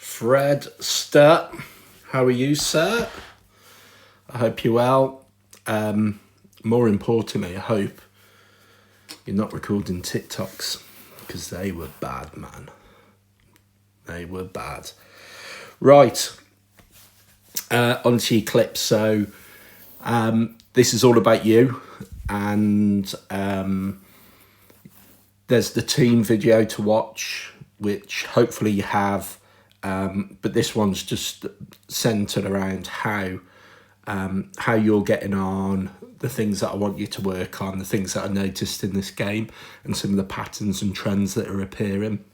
Fred Sturt, how are you, sir? I hope you're well. More importantly, I hope you're not recording TikToks, because they were bad, man. They were bad. Right, onto your clips. So this is all about you, and there's the team video to watch, which hopefully you have. But this one's just centered around how you're getting on, the things that I want you to work on, the things that I noticed in this game, and some of the patterns and trends that are appearing.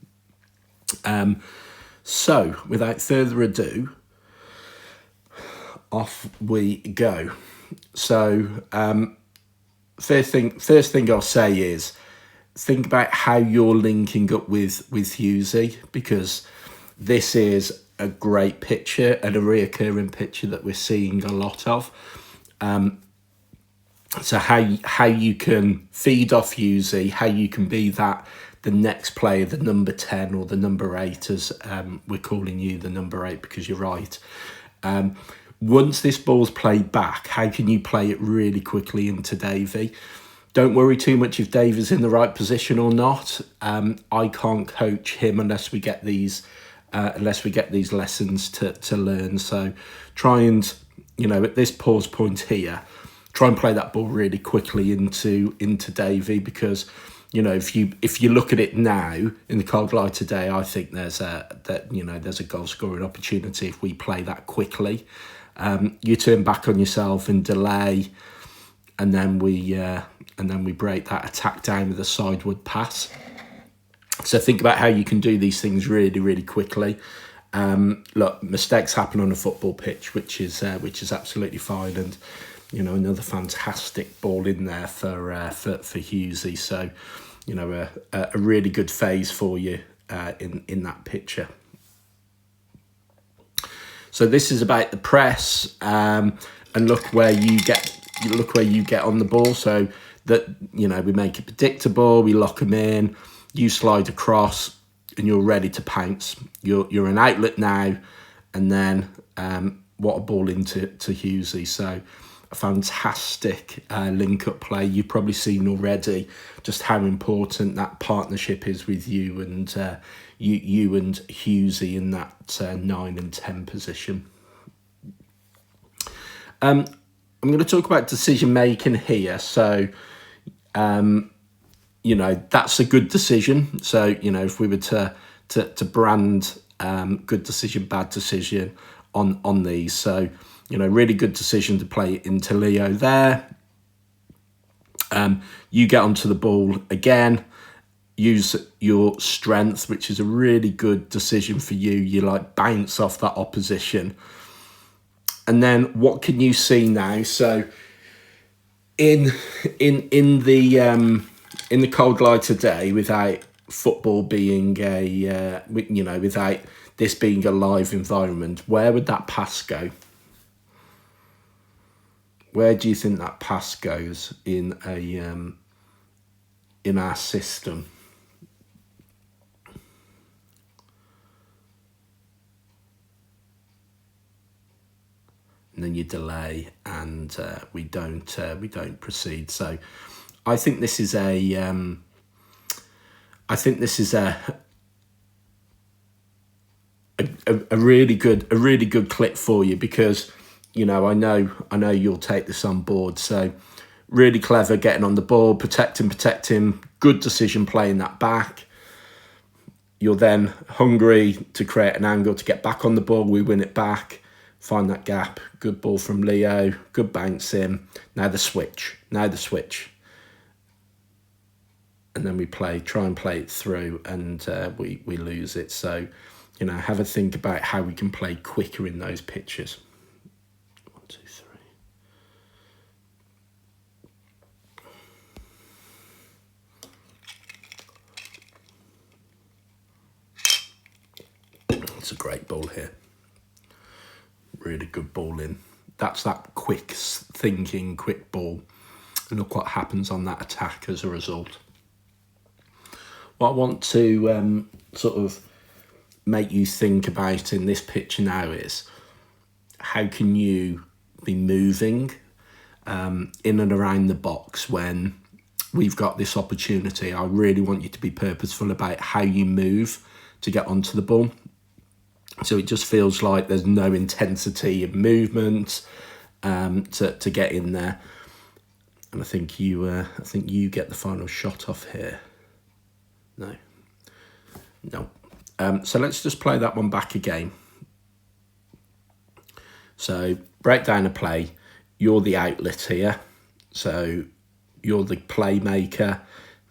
So, without further ado, off we go. So, first thing I'll say is, think about how you're linking up with Husey, because this is a great picture and a reoccurring picture that we're seeing a lot of. So how you can feed off Husey, how you can be the next player, the number 10 or the number 8, as we're calling you the number 8 because you're right. Once this ball's played back, how can you play it really quickly into Davey? Don't worry too much if Davey's in the right position or not. I can't coach him unless we get these lessons to learn. So try and, at this pause point here, try and play that ball really quickly into Davey, because if you look at it now in the cold light today, I think there's a goal scoring opportunity if we play that quickly. You turn back on yourself and delay, and then we break that attack down with a sideward pass. So think about how you can do these things really, really quickly. Look, mistakes happen on a football pitch, which is absolutely fine, and another fantastic ball in there for Husey. So a really good phase for you in that picture. So this is about the press, and look where you get on the ball. So that we make it predictable, we lock them in. You slide across and you're ready to pounce. You're an outlet now, and then what a ball into Husey. So a fantastic link-up play. You've probably seen already just how important that partnership is with you and you and Husey in that 9 and 10 position. I'm going to talk about decision making here. So that's a good decision. So, if we were to brand good decision, bad decision on these. So, really good decision to play into Leo there. You get onto the ball again, use your strength, which is a really good decision for you. You bounce off that opposition. And then what can you see now? So in the cold light today, without football being without this being a live environment, where would that pass go? Where do you think that pass goes in our system? And then you delay, and we don't proceed. So I think this is a really good clip for you, because I know you'll take this on board. So really clever getting on the ball, protecting, good decision playing that back. You're then hungry to create an angle to get back on the ball. We win it back, find that gap. Good ball from Leo, good bounce in. Now the switch. And then we try and play it through, and we lose it. So, have a think about how we can play quicker in those pitches. 1, 2, 3. It's a great ball here. Really good ball in. That's that quick thinking, quick ball. And look what happens on that attack as a result. What I want to sort of make you think about in this picture now is how can you be moving in and around the box when we've got this opportunity. I really want you to be purposeful about how you move to get onto the ball. So it just feels like there's no intensity in movement to get in there. And I think you get the final shot off here. No. So let's just play that one back again. So break down a play. You're the outlet here. So you're the playmaker.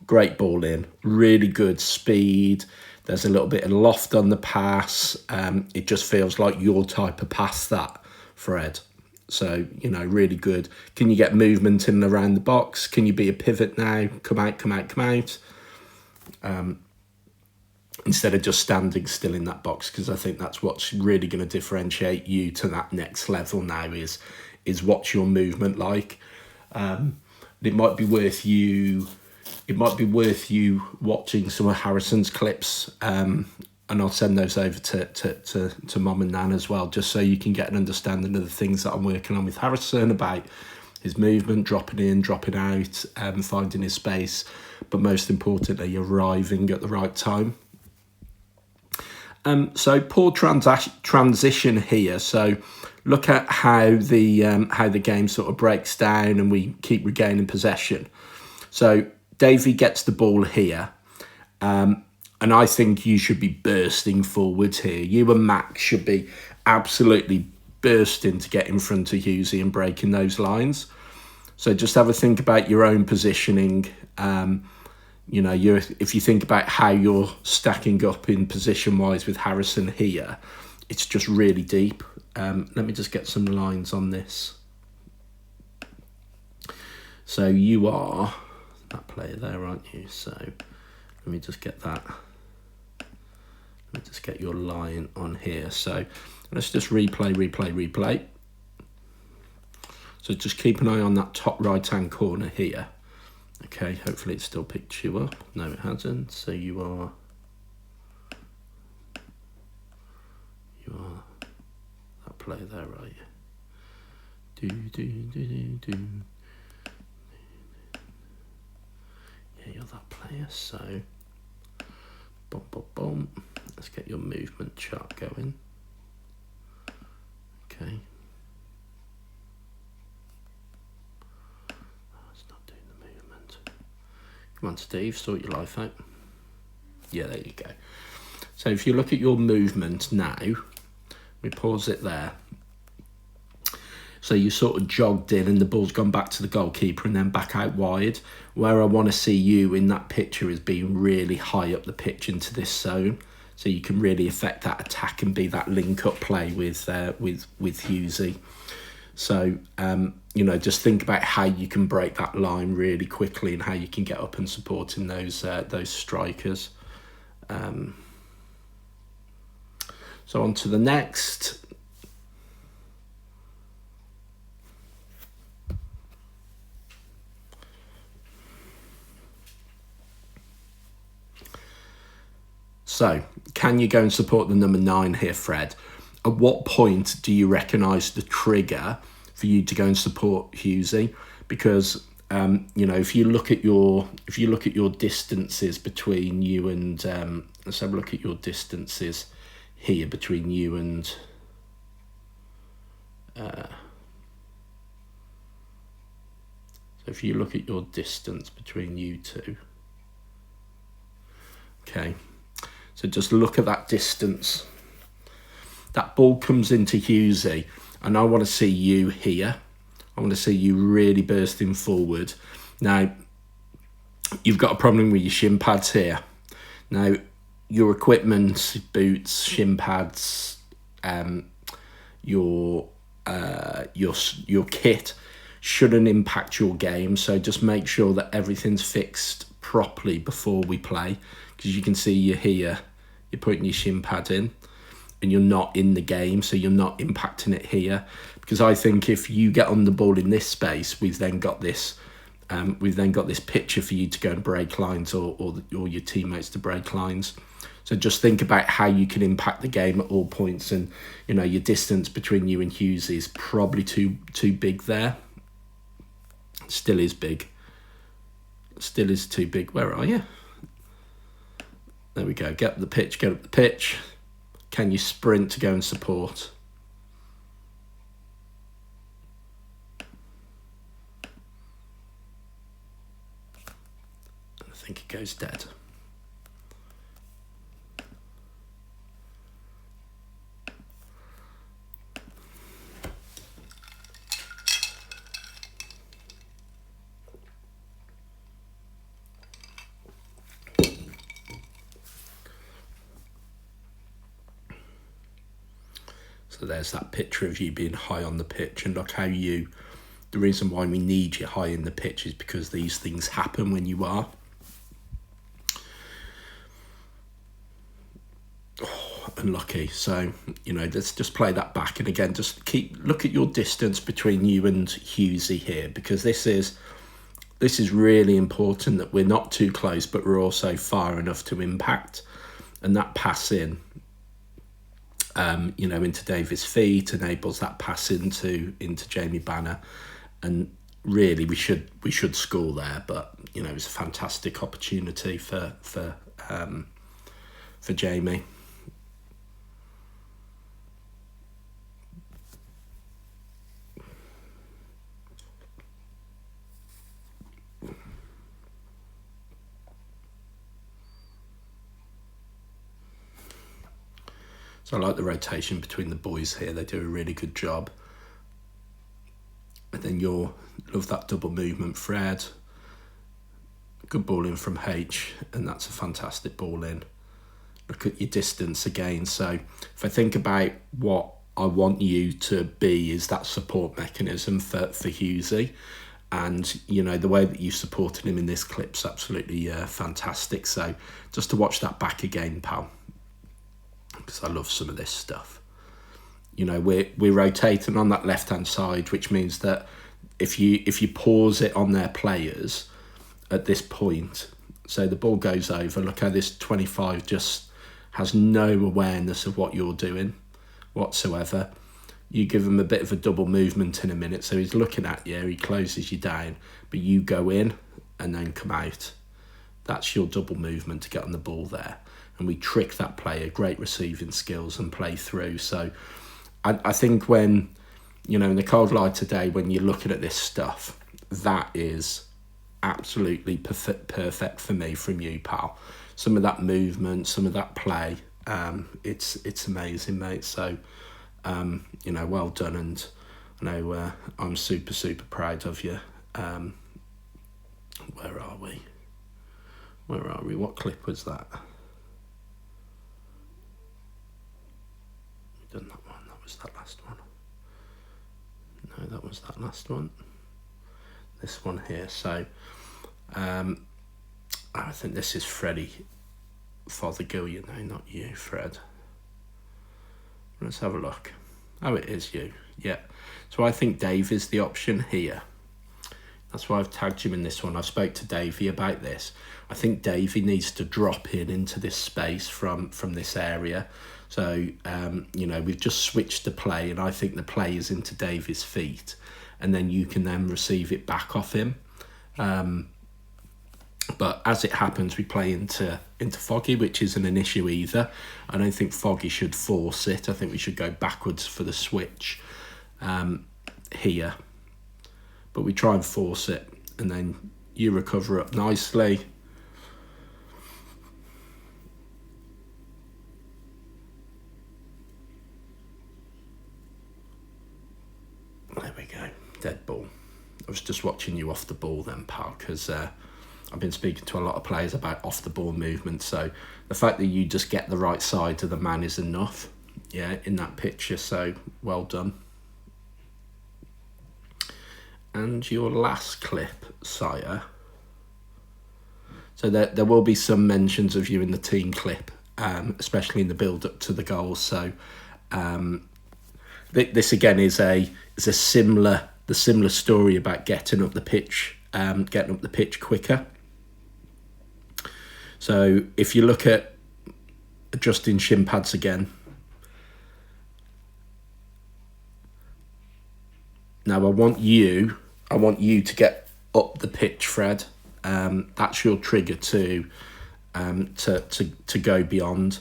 Great ball in. Really good speed. There's a little bit of loft on the pass. It just feels like your type of pass, that, Fred. So, really good. Can you get movement in and around the box? Can you be a pivot now? Come out. Instead of just standing still in that box, because I think that's what's really going to differentiate you to that next level now is what's your movement like. It might be worth you watching some of Harrison's clips, and I'll send those over to Mum and Nan as well, just so you can get an understanding of the things that I'm working on with Harrison about his movement, dropping in, dropping out, finding his space, but most importantly, arriving at the right time. So poor transition here. So look at how the game sort of breaks down and we keep regaining possession. So Davey gets the ball here, and I think you should be bursting forwards here. You and Max should be absolutely bursting to get in front of Hughesy and breaking those lines. So just have a think about your own positioning. If you think about how you're stacking up in position-wise with Harrison here, it's just really deep. Let me just get some lines on this. So you are that player there, aren't you? So let me just get that. Let me just get your line on here. So let's just replay. So just keep an eye on that top right-hand corner here. Okay, hopefully it still picked you up. No, it hasn't. So you are that player there, right? Yeah, you're that player. So, boom. Let's get your movement chart going. Okay. Come on, Steve, sort your life out. Yeah, there you go. So if you look at your movement now, we pause it there. So you sort of jogged in and the ball's gone back to the goalkeeper and then back out wide. Where I want to see you in that picture is being really high up the pitch into this zone, so you can really affect that attack and be that link-up play with Hughesy. So, just think about how you can break that line really quickly and how you can get up and supporting those strikers. So on to the next. So, can you go and support the number 9 here, Fred? At what point do you recognise the trigger for you to go and support Hughesy? Because if you look at your distances between you and let's have a look at your distances here between you and so if you look at your distance between you two, okay, so just look at that distance. That ball comes into Hughesy, and I want to see you here. I want to see you really bursting forward. Now, you've got a problem with your shin pads here. Now, your equipment, boots, shin pads, your kit shouldn't impact your game. So just make sure that everything's fixed properly before we play, because you can see you're here. You're putting your shin pad in, and you're not in the game, so you're not impacting it here. Because I think if you get on the ball in this space, we've then got this picture for you to go and break lines, or your teammates to break lines. So just think about how you can impact the game at all points, and your distance between you and Hughes is probably too big there. Still is big. Still is too big. Where are you? There we go. Get up the pitch. Get up the pitch. Can you sprint to go and support? I think it goes dead. So there's that picture of you being high on the pitch, and look how the reason why we need you high in the pitch is because these things happen when you are. Unlucky. So, let's just play that back, and again, just look at your distance between you and Hughesy here, because this is really important that we're not too close, but we're also far enough to impact. And that pass in, into Davies' feet enables that pass into Jamie Banner, and really we should score there, but it was a fantastic opportunity for Jamie. So I like the rotation between the boys here. They do a really good job. And then love that double movement, Fred. Good ball in from H, and that's a fantastic ball in. Look at your distance again. So if I think about what I want you to be, is that support mechanism for Hughesy. And, the way that you supported him in this clip's absolutely fantastic. So just to watch that back again, pal, because I love some of this stuff. We're rotating on that left-hand side, which means that if you pause it on their players at this point, so the ball goes over, look how this 25 just has no awareness of what you're doing whatsoever. You give him a bit of a double movement in a minute, so he's looking at you, he closes you down, but you go in and then come out. That's your double movement to get on the ball there. And we trick that player, great receiving skills, and play through. So I think when, in the cold light today, when you're looking at this stuff, that is absolutely perfect for me from you, pal. Some of that movement, some of that play, it's amazing, mate. So, well done, and I know I'm super, super proud of you. Where are we? What clip was that? Done that one. That was that last one. No, that was that last one. This one here. So, I think this is Freddie Fothergill. Not you, Fred. Let's have a look. Oh, it is you. Yeah. So I think Dave is the option here. That's why I've tagged him in this one. I spoke to Davey about this. I think Davey needs to drop into this space from this area. So, we've just switched the play, and I think the play is into Davey's feet, and then you can then receive it back off him. But as it happens, we play into Foggy, which isn't an issue either. I don't think Foggy should force it. I think we should go backwards for the switch here. But we try and force it, and then you recover up nicely. There we go, dead ball. I was just watching you off the ball then, pal, because I've been speaking to a lot of players about off the ball movement. So the fact that you just get the right side of the man is enough, in that picture. So well done. And your last clip, sire. So there will be some mentions of you in the team clip, especially in the build up to the goals. So this again is the similar story about getting up the pitch quicker. So if you look at adjusting shin pads again. Now I want you to get up the pitch, Fred. That's your trigger to go beyond.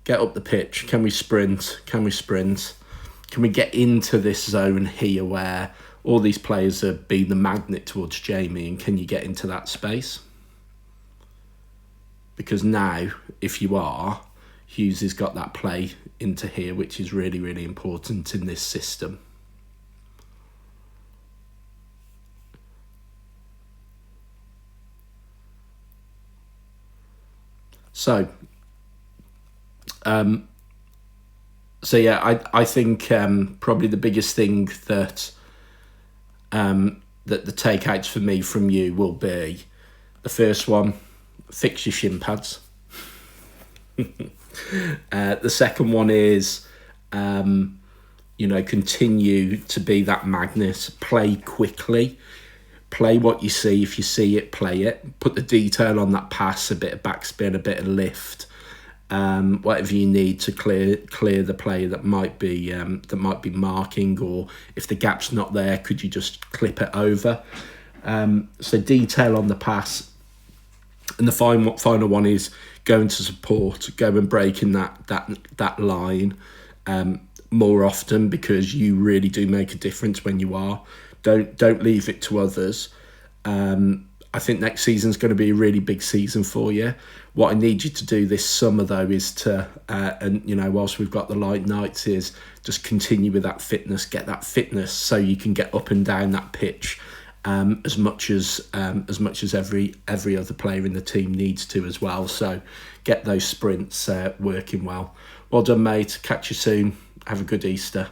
Get up the pitch. Can we sprint? Can we get into this zone here where all these players are being the magnet towards Jamie, and can you get into that space? Because now, if you are, Hughes has got that play into here, which is really, really important in this system. So yeah, I think probably the biggest thing that that the takeouts for me from you will be, the first one, fix your shin pads. The second one is, continue to be that magnet. Play quickly. Play what you see. If you see it, play it. Put the detail on that pass, a bit of backspin, a bit of lift, whatever you need to clear the player that might be marking, or if the gap's not there, could you just clip it over? So detail on the pass. And the final one is going to support, go and break in that line more often, because you really do make a difference when you are. Don't leave it to others. I think next season's going to be a really big season for you. What I need you to do this summer, though, is to, whilst we've got the light nights, is just continue with that fitness, get that fitness so you can get up and down that pitch as much as every other player in the team needs to as well. So get those sprints working well. Well done, mate. Catch you soon. Have a good Easter.